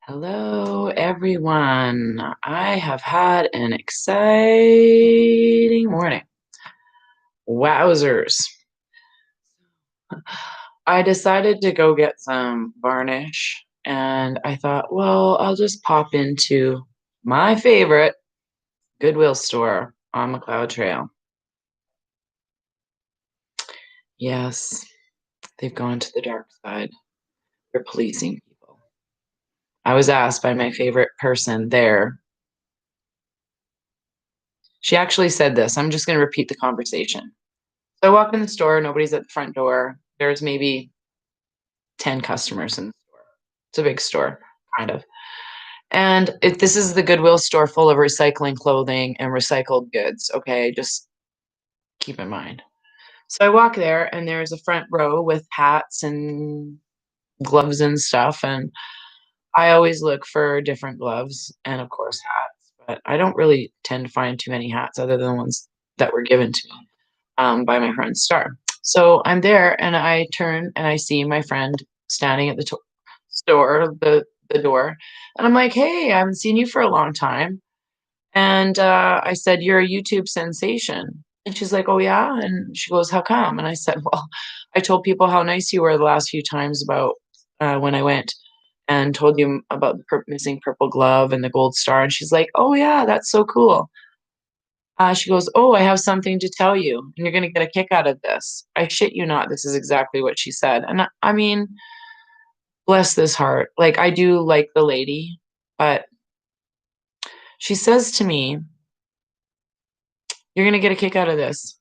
Hello, everyone. I have had an exciting morning. Wowzers. I decided to go get some varnish, and I thought, well, I'll just pop into my favorite Goodwill store on McLeod Trail. Yes, they've gone to the dark side. They're policing people. I was asked by my favorite person there. She actually said this. I'm just going to repeat the conversation. So I walk in the store, nobody's at the front door. There's maybe 10 customers in the store. It's a big store, kind of. And this is the Goodwill store full of recycling clothing and recycled goods. Okay, just keep in mind. So I walk there, and there's a front row with hats and gloves and stuff. And I always look for different gloves and, of course, hats. But I don't really tend to find too many hats other than the ones that were given to me by my friend Star. So I'm there and I turn and I see my friend standing at the store, the door, and I'm like, "Hey, I haven't seen you for a long time." And I said, "You're a YouTube sensation." And she's like, "Oh yeah?" And she goes, "How come?" And I said, "Well, I told people how nice you were the last few times about when I went and told you about the missing purple glove and the gold star." And she's like, "Oh yeah, that's so cool." She goes, "Oh, I have something to tell you, and you're gonna get a kick out of this." I shit you not, this is exactly what she said, and I mean, bless this heart, like, I do like the lady, but she says to me, "You're gonna get a kick out of this.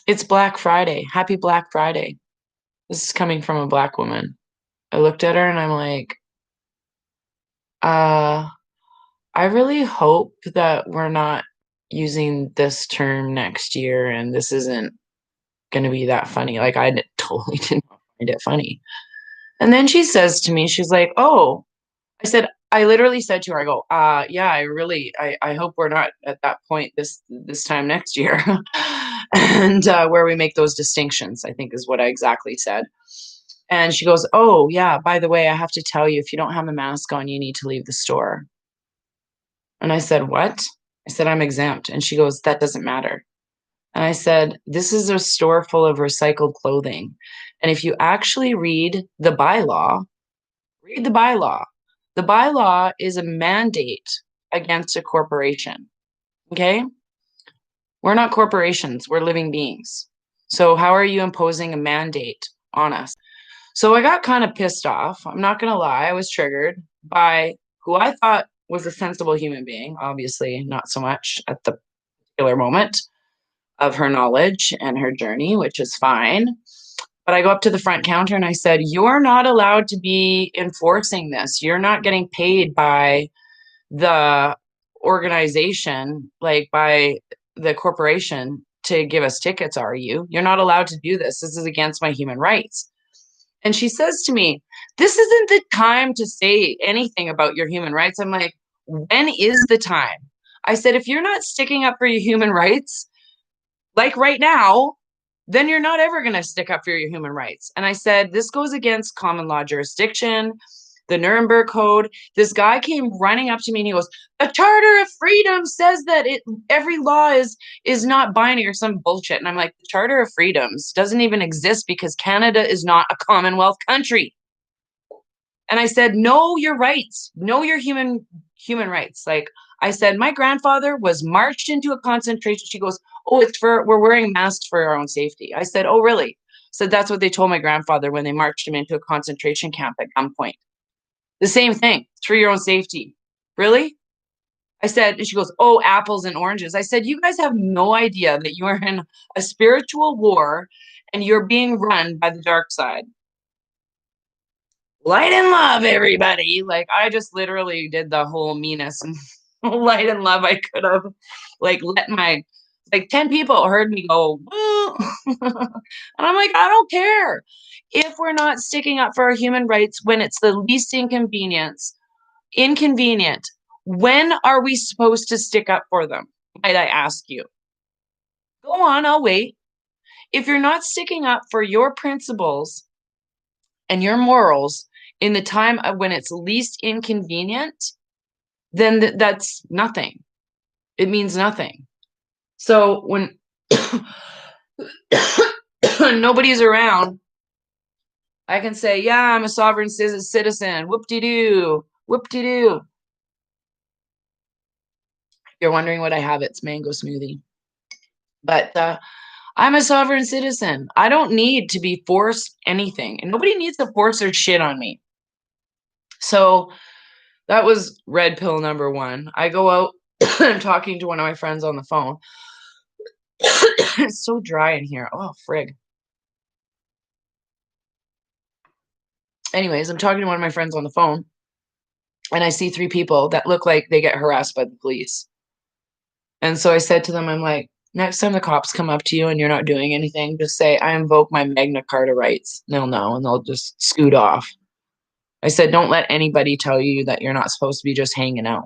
It's Black Friday. Happy Black Friday." This is coming from a Black woman. I looked at her and I'm like, "Uh, I really hope that we're not using this term next year and this isn't gonna be that funny." Like, I totally did not find it funny. And then she says to me, she's like, "Oh," I literally said to her, I go, yeah, I hope we're not at that point this time next year." And where we make those distinctions, I think is what I exactly said. And she goes, "Oh, yeah, by the way, I have to tell you, if you don't have a mask on, you need to leave the store." And I said, "What?" I said, "I'm exempt." And she goes, "That doesn't matter." And I said, "This is a store full of recycled clothing. And if you actually read the bylaw. The bylaw is a mandate against a corporation. Okay? We're not corporations, we're living beings. So, how are you imposing a mandate on us?" So, I got kind of pissed off. I'm not going to lie. I was triggered by who I thought was a sensible human being, obviously, not so much at the particular moment of her knowledge and her journey, which is fine. But I go up to the front counter and I said, "You're not allowed to be enforcing this. You're not getting paid by the organization, like by the corporation to give us tickets, are you? You're not allowed to do this. This is against my human rights." And she says to me, "This isn't the time to say anything about your human rights." I'm like, "When is the time?" I said, "If you're not sticking up for your human rights, like right now, then you're not ever going to stick up for your human rights." And I said, "This goes against common law jurisdiction, the Nuremberg Code." This guy came running up to me and he goes, "The Charter of Freedom says that every law is not binding," or some bullshit. And I'm like, "The Charter of Freedoms doesn't even exist because Canada is not a Commonwealth country." And I said, "Know your rights. Know your human rights." Like I said, "My grandfather was marched into a concentration." She goes, "Oh, we're wearing masks for our own safety." I said, "Oh, really?" So that's what they told my grandfather when they marched him into a concentration camp at gunpoint. The same thing. It's for your own safety. Really? I said, and she goes, "Oh, apples and oranges." I said, "You guys have no idea that you are in a spiritual war and you're being run by the dark side." Light and love, everybody. Like, I just literally did the whole meanest light and love I could have. Like, let my, like, 10 people heard me go, "Woo." And I'm like, I don't care. If we're not sticking up for our human rights when it's the least inconvenient, when are we supposed to stick up for them? Might I ask you? Go on, I'll wait. If you're not sticking up for your principles and your morals in the time of when it's least inconvenient, then that's nothing. It means nothing. So when nobody's around, I can say, yeah, I'm a sovereign citizen. Whoop-de-doo. Whoop-de-doo. You're wondering what I have. It's mango smoothie. But I'm a sovereign citizen. I don't need to be forced anything. And nobody needs to force their shit on me. So that was red pill number one. I go out and talking to one of my friends on the phone. It's so dry in here. Oh, frig. Anyways, I'm talking to one of my friends on the phone, and I see three people that look like they get harassed by the police. And so I said to them, I'm like, next time the cops come up to you and you're not doing anything, just say, I invoke my Magna Carta rights. They'll know, and they'll just scoot off. I said, don't let anybody tell you that you're not supposed to be just hanging out.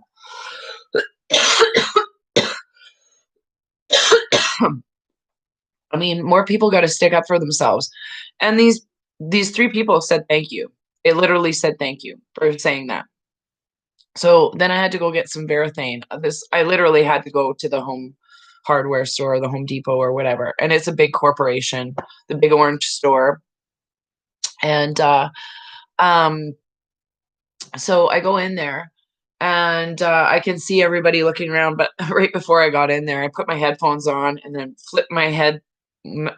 I mean, more people got to stick up for themselves. And these three people said thank you. It literally said thank you for saying that. So then I had to go get some Varathane. I literally had to go to the home hardware store, the Home Depot or whatever. And it's a big corporation, the big orange store. And so I go in there, and I can see everybody looking around. But right before I got in there, I put my headphones on and then flipped my head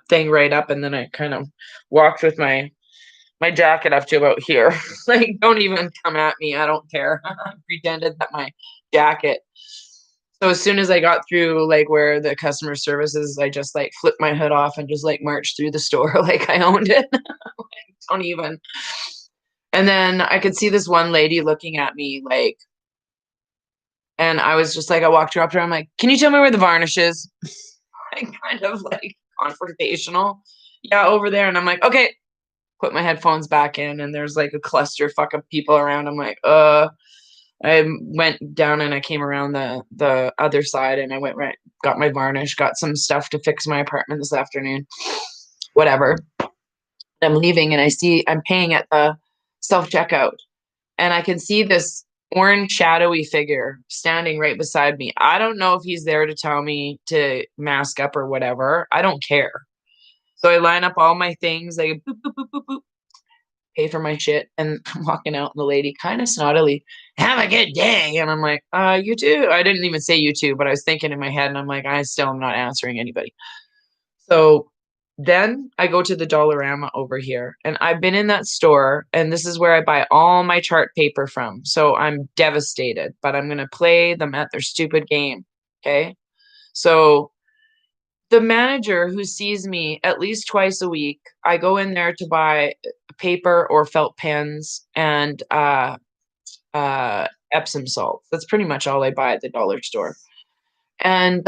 thing right up. And then I kind of walked with my jacket up to about here. Like, don't even come at me. I don't care. I pretended that my jacket. So as soon as I got through, like, where the customer service is, I just like flipped my hood off and just like marched through the store like I owned it. Like, don't even. And then I could see this one lady looking at me like, and I was just like, I walked her up to her. I'm like, can you tell me where the varnish is? Like, kind of like confrontational. Yeah, over there. And I'm like, okay, put my headphones back in, and there's like a clusterfuck of people around. I'm like, I went down and I came around the other side, and I went right, got my varnish, got some stuff to fix my apartment this afternoon. Whatever. I'm leaving, and I'm paying at the self-checkout, and I can see this orange shadowy figure standing right beside me. I don't know if he's there to tell me to mask up or whatever. I don't care. So I line up all my things, like boop, boop, boop, boop, boop, pay for my shit, and I'm walking out, and the lady kind of snottily, have a good day. And I'm like, you too. I didn't even say you too, but I was thinking in my head, and I'm like, I still am not answering anybody. So then I go to the Dollarama over here, and I've been in that store, and this is where I buy all my chart paper from. So I'm devastated, but I'm going to play them at their stupid game. Okay. So the manager who sees me at least twice a week, I go in there to buy paper or felt pens and Epsom salt. That's pretty much all I buy at the dollar store. And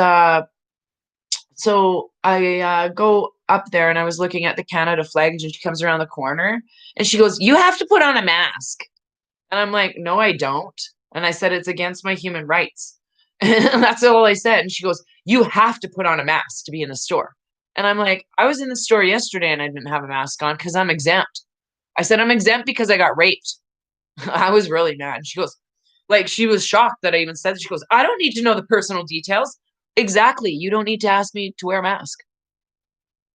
so I go up there, and I was looking at the Canada flags, and she comes around the corner and she goes, you have to put on a mask. And I'm like, no, I don't. And I said, it's against my human rights. And that's all I said. And she goes, you have to put on a mask to be in the store. And I'm like, I was in the store yesterday and I didn't have a mask on because I'm exempt. I said, I'm exempt because I got raped. I was really mad. She goes, like, she was shocked that I even said that. She goes, I don't need to know the personal details. Exactly. You don't need to ask me to wear a mask.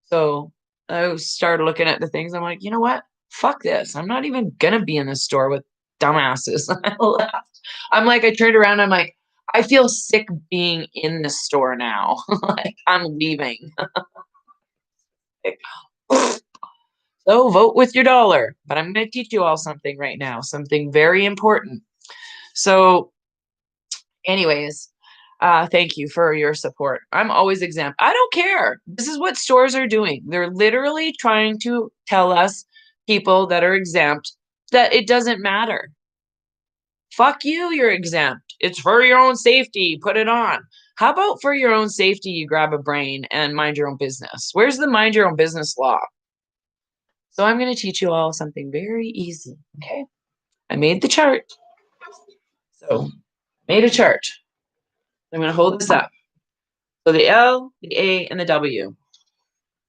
So I started looking at the things. I'm like, you know what? Fuck this. I'm not even going to be in this store with dumbasses. I left. I'm like, I turned around. I'm like, I feel sick being in the store now. Like, I'm leaving. So vote with your dollar. But I'm going to teach you all something right now, something very important. So, anyways, thank you for your support. I'm always exempt. I don't care. This is what stores are doing. They're literally trying to tell us, people that are exempt, that it doesn't matter. Fuck you, you're exempt. It's for your own safety. Put it on. How about for your own safety, you grab a brain and mind your own business? Where's the mind your own business law? So I'm going to teach you all something very easy. Okay. I made the chart. So made a chart. I'm going to hold this up. So the L, the A, and the W.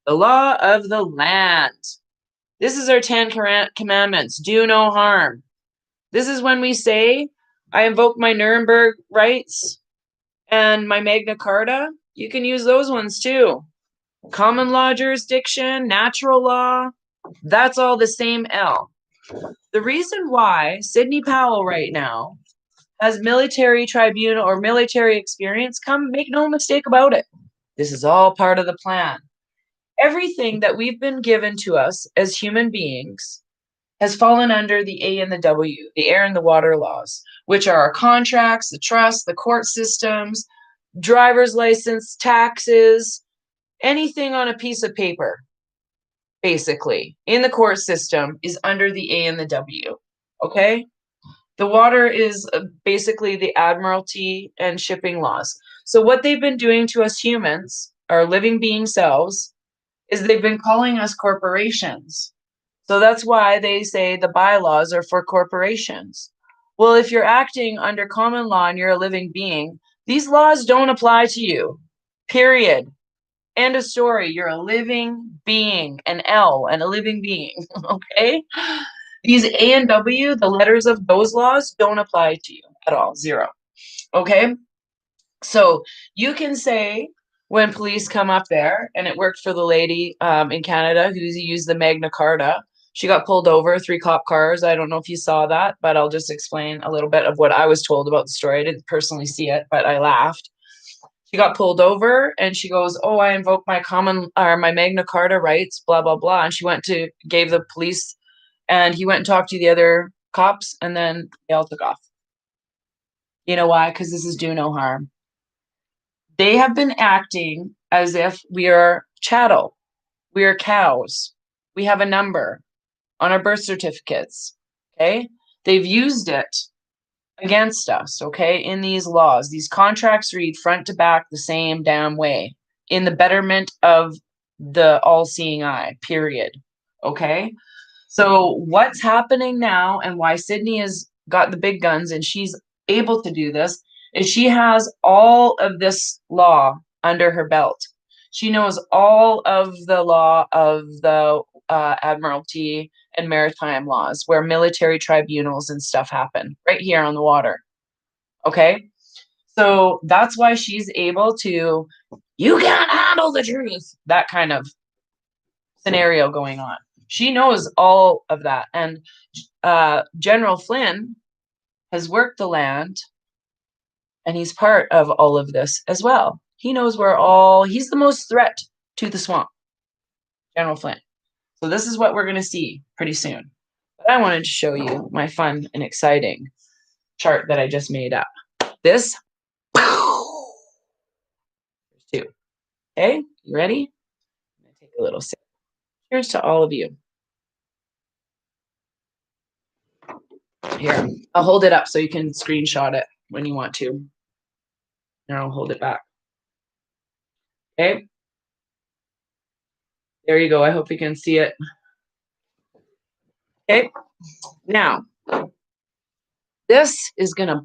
The law of the land. This is our 10 commandments. Do no harm. This is when we say, I invoke my Nuremberg rights and my Magna Carta. You can use those ones too. Common law jurisdiction, natural law, that's all the same L. The reason why Sidney Powell right now has military tribunal or military experience, make no mistake about it. This is all part of the plan. Everything that we've been given to us as human beings has fallen under the A and the W, the air and the water laws, which are our contracts, the trust, the court systems, driver's license, taxes, anything on a piece of paper, basically, in the court system is under the A and the W, okay? The water is basically the admiralty and shipping laws. So what they've been doing to us humans, our living being selves, is they've been calling us corporations. So that's why they say the bylaws are for corporations. Well, if you're acting under common law and you're a living being, these laws don't apply to you, period. End of story. You're a living being, an L and a living being, okay? These A and W, the letters of those laws don't apply to you at all, zero, okay? So you can say when police come up there, and it worked for the lady in Canada who used the Magna Carta, she got pulled over, 3 cop cars. I don't know if you saw that, but I'll just explain a little bit of what I was told about the story. I didn't personally see it, but I laughed. She got pulled over and she goes, oh, I invoke my my Magna Carta rights, blah, blah, blah. And she gave the police, and he went and talked to the other cops, and then they all took off. You know why? Because this is do no harm. They have been acting as if we are chattel. We are cows. We have a number on our birth certificates. Okay. They've used it against us. Okay. In these laws, these contracts read front to back the same damn way in the betterment of the all-seeing eye, period. Okay. So what's happening now and why Sidney has got the big guns and she's able to do this is she has all of this law under her belt. She knows all of the law of the admiralty and maritime laws where military tribunals and stuff happen right here on the water. Okay. So that's why she's able to, you can't handle the truth, that kind of scenario going on. She knows all of that. And General Flynn has worked the land, and he's part of all of this as well. He knows he's the most threat to the swamp, General Flynn. So this is what we're going to see pretty soon. But I wanted to show you my fun and exciting chart that I just made up. This, two. Okay, you ready? I'm going to take a little sip. Cheers to all of you. Here, I'll hold it up so you can screenshot it when you want to. And I'll hold it back. Okay. There you go. I hope you can see it. Okay. Now, this is going to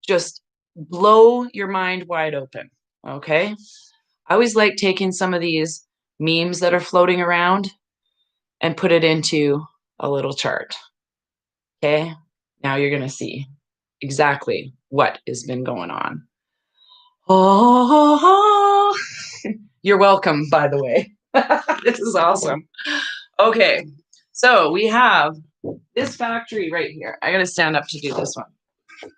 just blow your mind wide open. Okay. I always like taking some of these memes that are floating around and put it into a little chart. Okay. Now you're going to see exactly what has been going on. Oh, you're welcome, by the way. This is awesome. Okay, so we have this factory right here. I gotta stand up to do this one.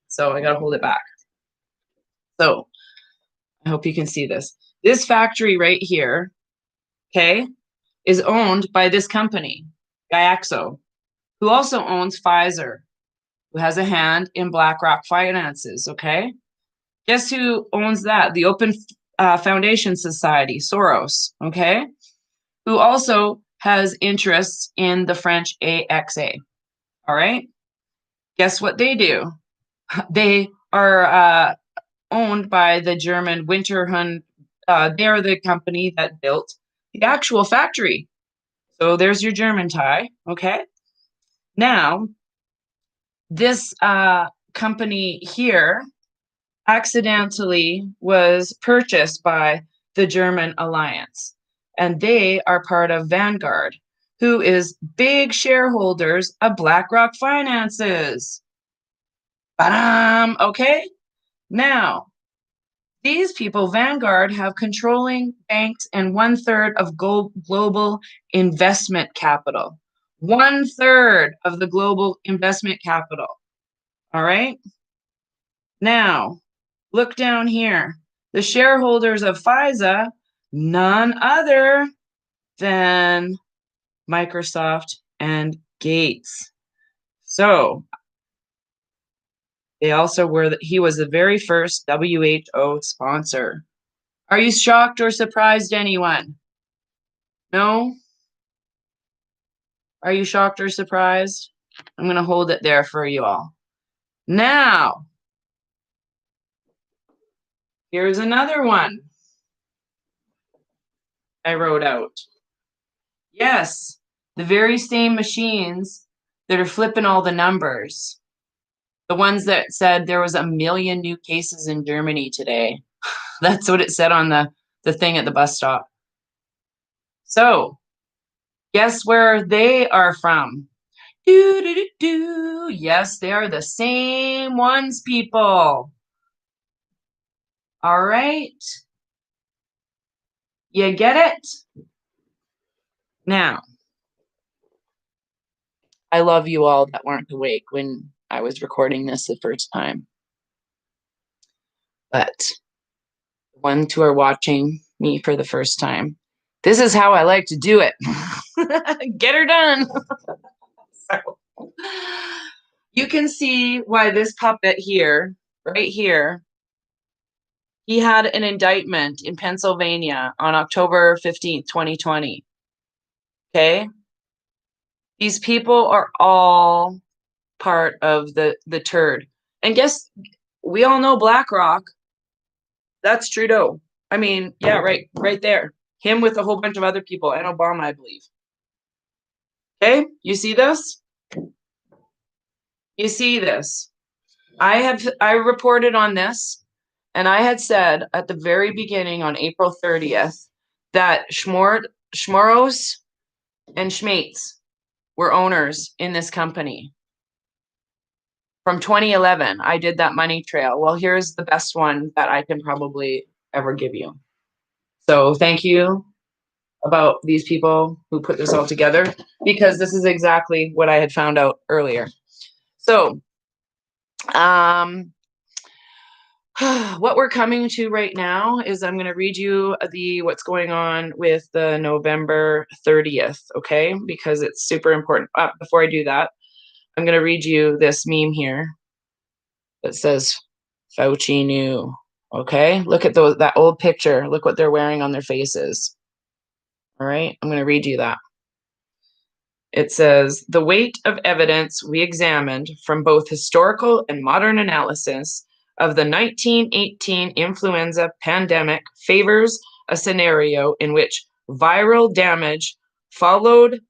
So I gotta hold it back. So I hope you can see this. This factory right here, okay, is owned by this company, Gyaxo, who also owns Pfizer, who has a hand in BlackRock Finances, okay? Guess who owns that? The Open Foundation Society, Soros, okay? Who also has interests in the French AXA, all right? Guess what they do? They are owned by the German Winterhund. They're the company that built the actual factory. So there's your German tie, okay? Now, this company here accidentally was purchased by the German alliance, and they are part of Vanguard, who is big shareholders of BlackRock Finances. Ba-dum! Okay, now these people, Vanguard, have controlling banks and 1/3 of global investment capital. 1/3 of the global investment capital. All right. Now, look down here. The shareholders of FISA, none other than Microsoft and Gates. So they also were, he was the very first WHO sponsor. Are you shocked or surprised, anyone? No? Are you shocked or surprised? I'm going to hold it there for you all. Now, here's another one I wrote out. Yes, the very same machines that are flipping all the numbers. The ones that said there was 1 million new cases in Germany today. That's what it said on the thing at the bus stop. So, guess where they are from? Do, do, do, do. Yes, they are the same ones, people. All right. You get it? Now, I love you all that weren't awake when I was recording this the first time. But the ones who are watching me for the first time, this is how I like to do it. Get her done. So, you can see why this puppet here, right here, he had an indictment in Pennsylvania on October 15th, 2020. Okay? These people are all part of the turd. And guess, we all know BlackRock. That's Trudeau. I mean, yeah, right there. Him with a whole bunch of other people and Obama, I believe. Okay? You see this? You see this? I reported on this, and I had said at the very beginning on April 30th that Schmoros and Schmates were owners in this company. From 2011, I did that money trail. Well, here's the best one that I can probably ever give you. So thank you about these people who put this all together, because this is exactly what I had found out earlier. So, what we're coming to right now is I'm going to read you what's going on with the November 30th, okay? Because it's super important. Before I do that, I'm going to read you this meme here that says Fauci knew, okay? Look at that old picture. Look what they're wearing on their faces. All right, I'm going to read you that. It says, the weight of evidence we examined from both historical and modern analysis of the 1918 influenza pandemic favors a scenario in which viral damage followed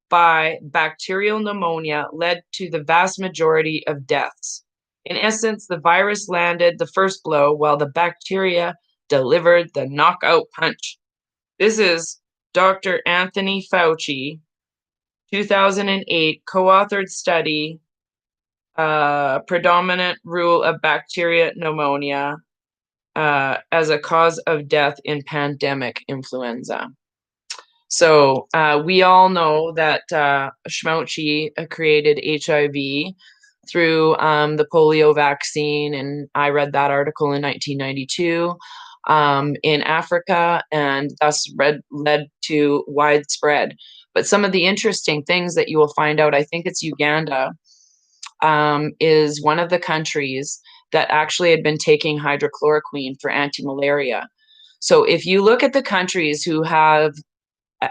by bacterial pneumonia led to the vast majority of deaths. In essence, the virus landed the first blow while the bacteria delivered the knockout punch. This is Dr. Anthony Fauci, 2008 co-authored study, predominant rule of bacteria pneumonia as a cause of death in pandemic influenza. So we all know that Schmouchi created HIV through the polio vaccine, and I read that article in 1992 in Africa, and thus led to widespread. But some of the interesting things that you will find out, I think it's Uganda, is one of the countries that actually had been taking hydrochloroquine for anti-malaria. So if you look at the countries who have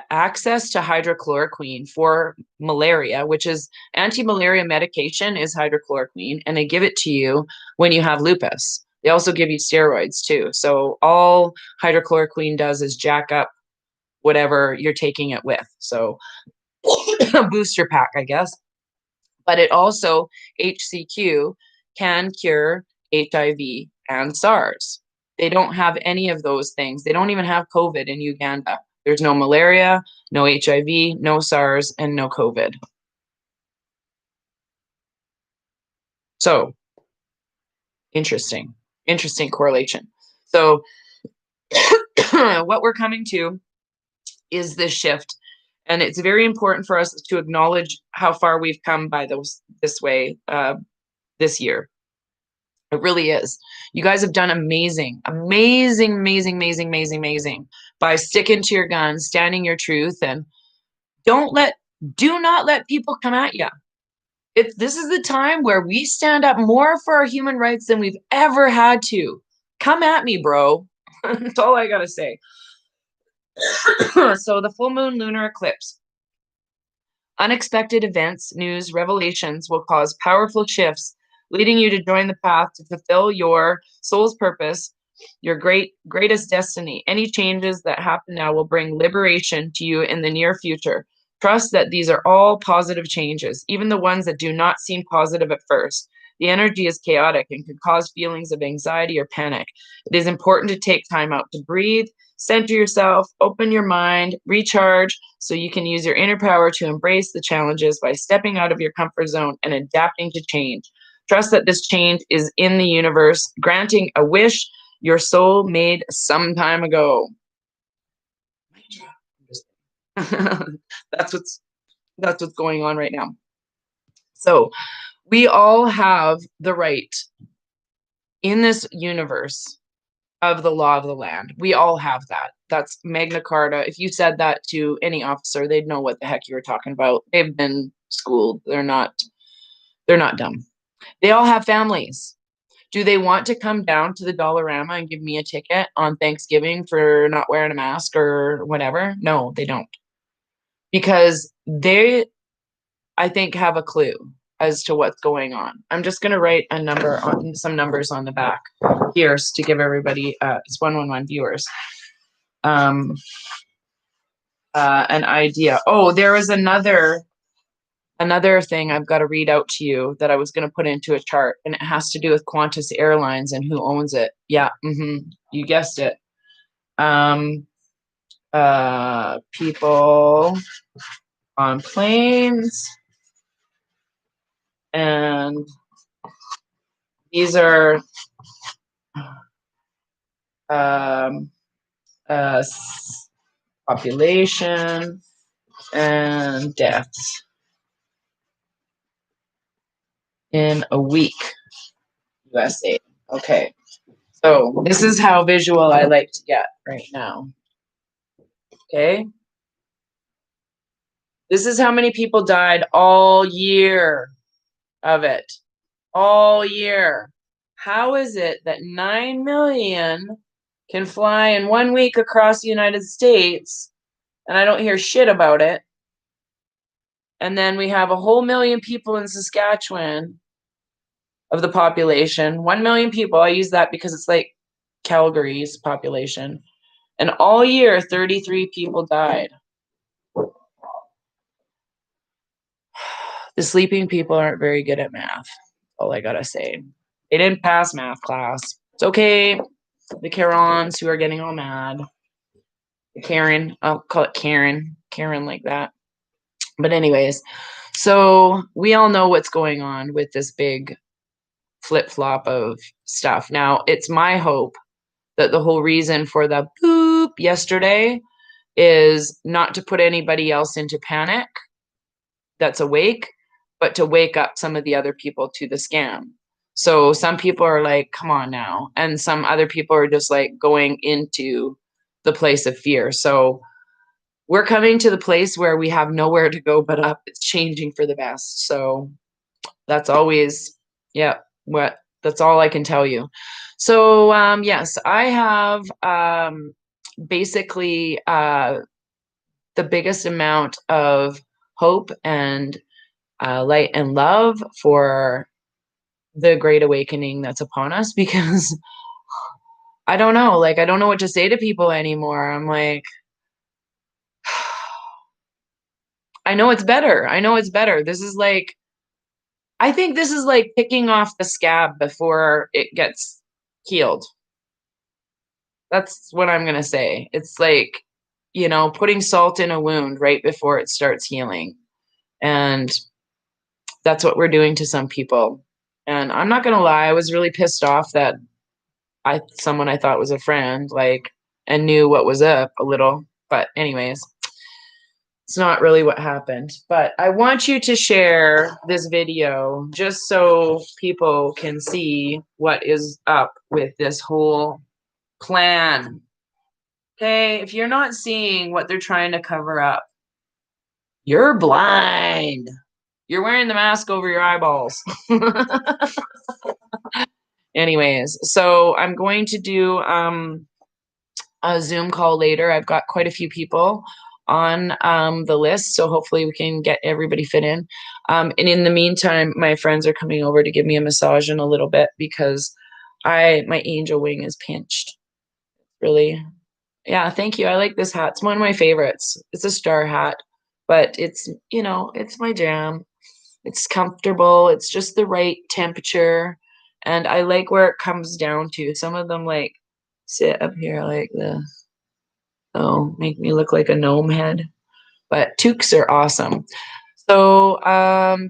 access to hydrochloroquine for malaria, which is anti-malaria medication is hydrochloroquine, and they give it to you when you have lupus. They also give you steroids too. So all hydrochloroquine does is jack up whatever you're taking it with. So a booster pack, I guess. But it also, HCQ, can cure HIV and SARS. They don't have any of those things. They don't even have COVID in Uganda. There's no malaria, no HIV, no SARS, and no COVID. So interesting correlation. So what we're coming to is this shift. And it's very important for us to acknowledge how far we've come by this way this year. It really is. You guys have done amazing by sticking to your guns, standing your truth, and do not let people come at you. This is the time where we stand up more for our human rights than we've ever had to. Come at me, bro. That's all I gotta say. So the full moon lunar eclipse. Unexpected events, news, revelations will cause powerful shifts, leading you to join the path to fulfill your soul's purpose, your greatest destiny. Any changes that happen now will bring liberation to you in the near future. Trust that these are all positive changes, even the ones that do not seem positive at first. The energy is chaotic and can cause feelings of anxiety or panic. It is important to take time out to breathe, center yourself, open your mind, recharge, so you can use your inner power to embrace the challenges by stepping out of your comfort zone and adapting to change. Trust that this change is in the universe, granting a wish your soul made some time ago. That's what's going on right now. So we all have the right in this universe of the law of the land. We all have that. That's Magna Carta. If you said that to any officer, they'd know what the heck you were talking about. They've been schooled. They're not dumb. They all have families. Do they want to come down to the Dollarama and give me a ticket on Thanksgiving for not wearing a mask or whatever? No, they don't. Because they, I think, have a clue as to what's going on. I'm just going to write some numbers on the back here to give everybody, it's 111 viewers, an idea. Oh, there was another thing I've got to read out to you that I was going to put into a chart, and it has to do with Qantas Airlines and who owns it. Yeah, you guessed it. People on planes, and these are population and deaths in a week, USA. Okay, so this is how visual I like to get right now. Okay, this is how many people died all year of it. All year. How is it that 9 million can fly in 1 week across the United States and I don't hear shit about it? And then we have a whole million people in Saskatchewan of the population. 1 million people. I use that because it's like Calgary's population. And all year, 33 people died. The sleeping people aren't very good at math. All I gotta say. They didn't pass math class. It's okay. The Karons who are getting all mad. Karen, I'll call it Karen like that. But anyways, so we all know what's going on with this big flip-flop of stuff. Now, it's my hope that the whole reason for the boop yesterday is not to put anybody else into panic that's awake, but to wake up some of the other people to the scam. So some people are like, come on now. And some other people are just like going into the place of fear. So we're coming to the place where we have nowhere to go but up. It's changing for the best. So that's always, that's all I can tell you. So yes, I have basically the biggest amount of hope and light and love for the great awakening that's upon us, because I don't know, I don't know what to say to people anymore. I'm like, I know it's better. This is I think this is like picking off the scab before it gets healed. That's what I'm going to say. It's like, you know, putting salt in a wound right before it starts healing. And that's what we're doing to some people. And I'm not gonna lie, I was really pissed off that someone I thought was a friend, like, and knew what was up a little. But anyways, it's not really what happened. But I want you to share this video just so people can see what is up with this whole plan. Okay, if you're not seeing what they're trying to cover up, you're blind. You're wearing the mask over your eyeballs. Anyways, so I'm going to do a Zoom call later. I've got quite a few people on the list, so hopefully we can get everybody fit in. And in the meantime, my friends are coming over to give me a massage in a little bit because my angel wing is pinched. Really. Yeah, thank you. I like this hat. It's one of my favorites. It's a star hat, but it's, you know, it's my jam. It's comfortable. It's just the right temperature. And I like where it comes down to. Some of them like sit up here like this. So make me look like a gnome head. But toques are awesome. So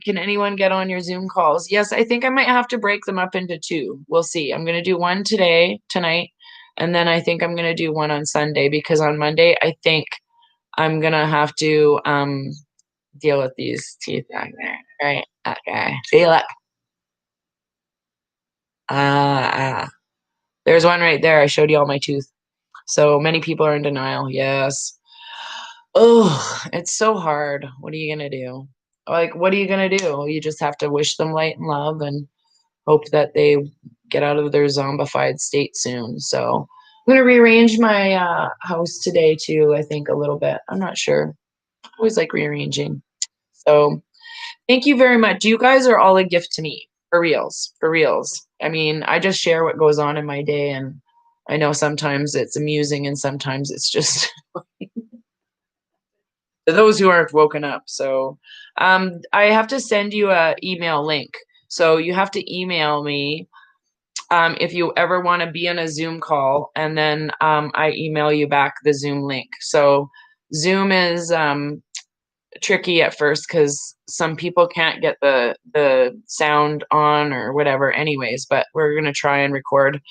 can anyone get on your Zoom calls? Yes, I think I might have to break them up into two. We'll see. I'm gonna do one tonight, and then I think I'm gonna do one on Sunday because on Monday I think I'm gonna have to deal with these teeth back there. Right. Okay. See, look. There's one right there. I showed you all my tooth. So many people are in denial. Yes. Oh, it's so hard. What are you gonna do? Like, what are you gonna do? You just have to wish them light and love and hope that they get out of their zombified state soon. So I'm gonna rearrange my house today too, I think a little bit. I'm not sure. I always like rearranging. So thank you very much. You guys are all a gift to me. For reals. For reals. I mean, I just share what goes on in my day, and I know sometimes it's amusing and sometimes it's just for those who aren't woken up. So I have to send you a email link. So you have to email me if you ever want to be on a Zoom call, and then I email you back the Zoom link. So Zoom is tricky at first because some people can't get the sound on or whatever anyways, but we're going to try and record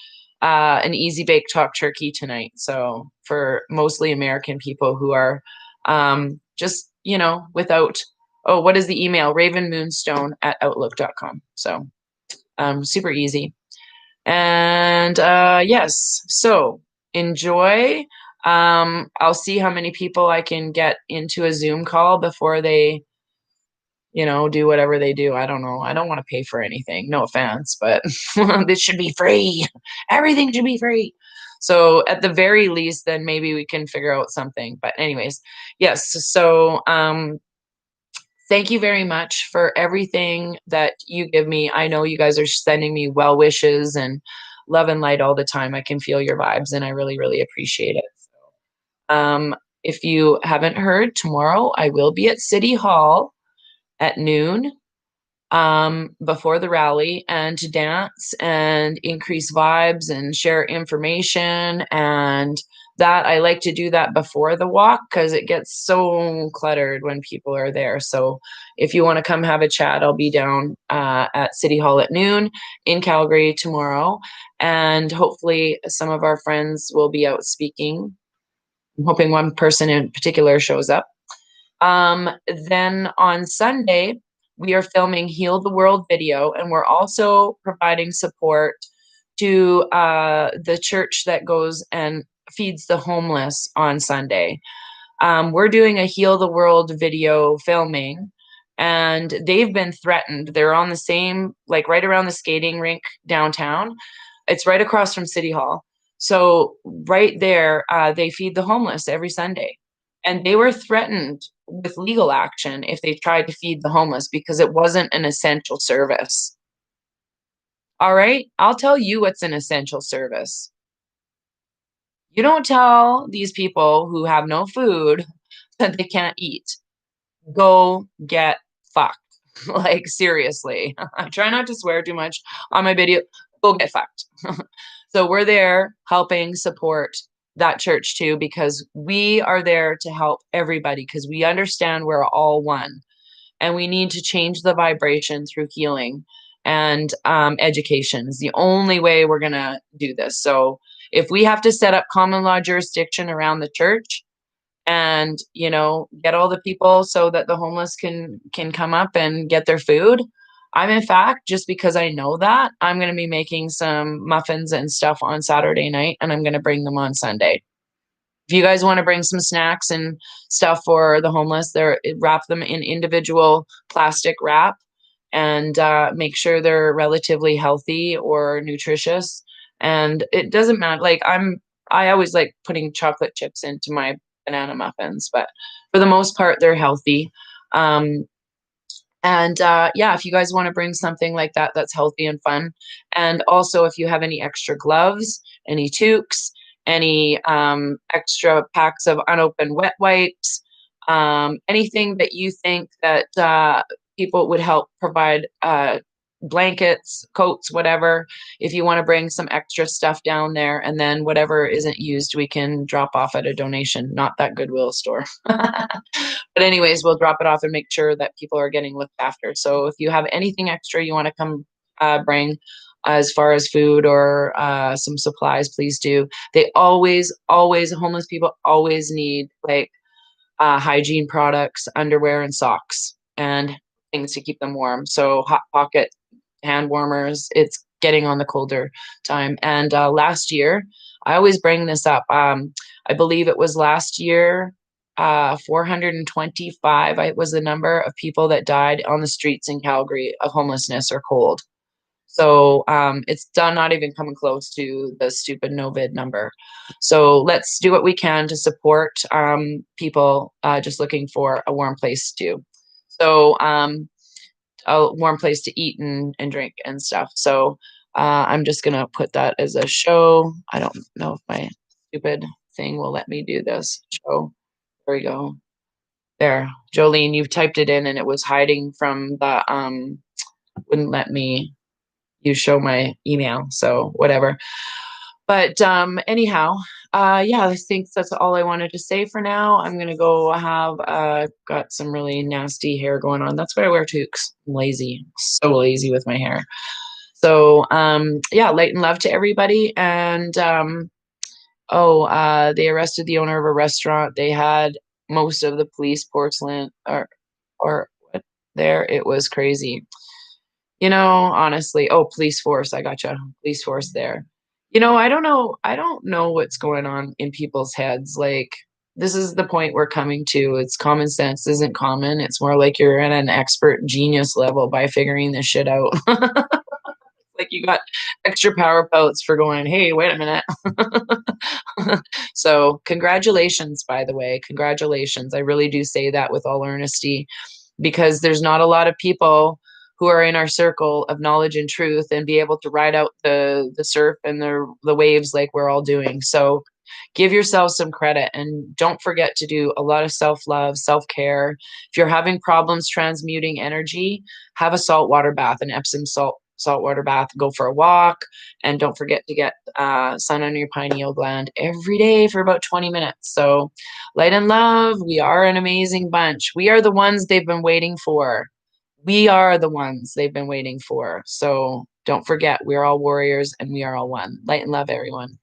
an Easy Bake Talk Turkey tonight. So for mostly American people who are just, you know, without, oh, what is the email? ravenmoonstone@outlook.com. So super easy. And yes, so enjoy. I'll see how many people I can get into a Zoom call before they, you know, do whatever they do. I don't know. I don't want to pay for anything. No offense, but this should be free. Everything should be free. So at the very least, then maybe we can figure out something. But anyways, yes. So thank you very much for everything that you give me. I know you guys are sending me well wishes and love and light all the time. I can feel your vibes, and I really, really appreciate it. Um, if you haven't heard, tomorrow I will be at City Hall at noon before the rally, and to dance and increase vibes and share information. And that I like to do that before the walk because it gets so cluttered when people are there. So if you want to come have a chat, I'll be down at City Hall at noon in Calgary tomorrow. And hopefully some of our friends will be out speaking. I'm hoping one person in particular shows up. Then on Sunday, we are filming Heal the World video, and we're also providing support to the church that goes and feeds the homeless on Sunday. We're doing a Heal the World video filming, and they've been threatened. They're on the same, like right around the skating rink downtown. It's right across from City Hall. So right there, they feed the homeless every Sunday. And they were threatened with legal action if they tried to feed the homeless because it wasn't an essential service. All right, I'll tell you what's an essential service. You don't tell these people who have no food that they can't eat. Go get fucked. Like, seriously. I try not to swear too much on my video. Go get fucked. So we're there helping support that church too, because we are there to help everybody because we understand we're all one, and we need to change the vibration through healing and education is the only way we're going to do this. So if we have to set up common law jurisdiction around the church and, you know, get all the people so that the homeless can come up and get their food, I'm in fact, just because I know that, I'm going to be making some muffins and stuff on Saturday night, and I'm going to bring them on Sunday. If you guys want to bring some snacks and stuff for the homeless, they're wrap them in individual plastic wrap, and make sure they're relatively healthy or nutritious. And it doesn't matter. Like I always like putting chocolate chips into my banana muffins, but for the most part, they're healthy. Um, and yeah, if you guys want to bring something like that, that's healthy and fun. And also, if you have any extra gloves, any toques, any extra packs of unopened wet wipes, anything that you think that people would help provide, blankets, coats, whatever. If you want to bring some extra stuff down there, and then whatever isn't used, we can drop off at a donation, not that Goodwill store. But anyways, we'll drop it off and make sure that people are getting looked after. So if you have anything extra you want to come bring as far as food or some supplies, please do. They always, homeless people always need like hygiene products, underwear, and socks, and things to keep them warm. So hot pocket hand warmers. It's getting on the colder time. And last year, I always bring this up. I believe it was last year, 425 was the number of people that died on the streets in Calgary of homelessness or cold. So it's done not even coming close to the stupid Novid number. So let's do what we can to support people just looking for a warm place to. So a warm place to eat and drink and stuff. So I'm just gonna put that as a show. I don't know if my stupid thing will let me do this show. There we go. There, Jolene, you've typed it in and it was hiding from the wouldn't let me you show my email, so whatever. But anyhow, yeah, I think that's all I wanted to say for now. I'm gonna go have got some really nasty hair going on. That's why I wear toques. I'm lazy, so lazy with my hair. So yeah, light and love to everybody. And they arrested the owner of a restaurant. They had most of the police porcelain or what there. It was crazy. You know, honestly, oh, police force, I gotcha. Police force there. You know, I don't know what's going on in people's heads. Like, this is the point we're coming to. It's common sense isn't common. It's more like you're at an expert genius level by figuring this shit out. Like you got extra power pellets for going, hey, wait a minute. So congratulations, by the way. Congratulations. I really do say that with all earnesty, because there's not a lot of people who are in our circle of knowledge and truth and be able to ride out the surf and the waves like we're all doing. So give yourself some credit, and don't forget to do a lot of self-love, self-care. If you're having problems transmuting energy, have a saltwater bath, an Epsom saltwater bath. Go for a walk, and don't forget to get sun on your pineal gland every day for about 20 minutes. So light and love, we are an amazing bunch. We are the ones they've been waiting for. We are the ones they've been waiting for. So don't forget, we are all warriors and we are all one. Light and love, everyone.